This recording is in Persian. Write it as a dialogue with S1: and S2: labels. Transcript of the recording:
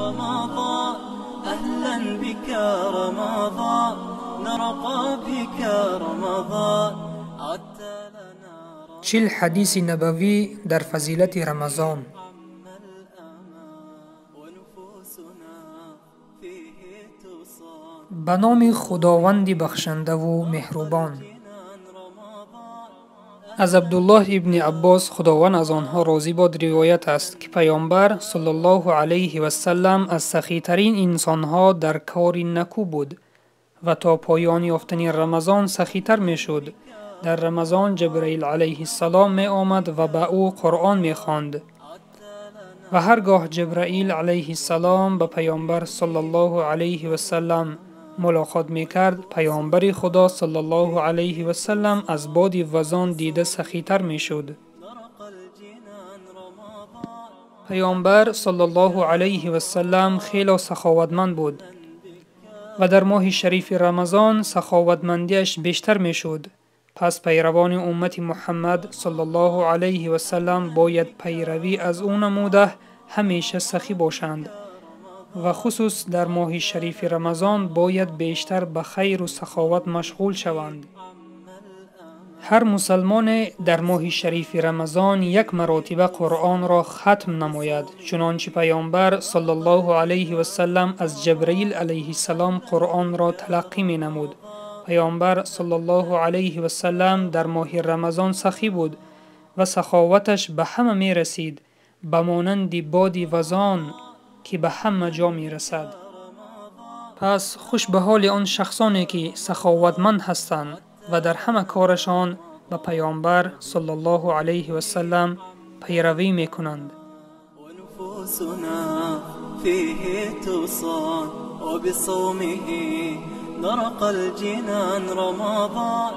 S1: رمضان أهلا بك رمضان نرقى بك رمضان عدت لنا
S2: 40 حدیث نبوی در فضیلت رمضان. به نام خداوند بخشنده و مهربان. از عبدالله ابن عباس خداوند از آنها راضی باد روایت است که پیامبر صلی الله علیه و سلم از سخی ترین انسانها در کار نکو بود و تا پایان یافتن رمضان سخی تر می شد. در رمضان جبرئیل علیه السلام می آمد و به او قرآن می خواند و هرگاه جبرئیل علیه السلام به پیامبر صلی الله علیه و سلم ملاقات می کرد، پیامبر خدا صلی الله علیه و سلم از باد وزان دیده سخی تر می شد. پیامبر صلی الله علیه و سلم خیلی سخاوتمند بود و در ماه شریف رمضان سخاوتمندیش بیشتر می شد. پس پیروان امت محمد صلی الله علیه و سلم باید پیروی از او نموده همیشه سخی باشند و خصوص در ماه شریف رمضان باید بیشتر به خیر و سخاوت مشغول شوند. هر مسلمان در ماه شریف رمضان یک مرتبه قرآن را ختم نماید، چنانچه پیامبر صلی الله علیه و سلم از جبرئیل علیه السلام قرآن را تلقی می نمود. پیامبر صلی الله علیه و سلم در ماه رمضان سخی بود و سخاوتش به همه می رسید، به مانند باد وزان که به همه جا می رسد. پس خوش به حال آن شخصانی که سخاوتمند هستند و در همه کارشان به پیامبر صلی الله علیه و سلم پیروی می کنند.
S1: ونفوسنا فيه تصان وبصومه نرقى الجنان رمضان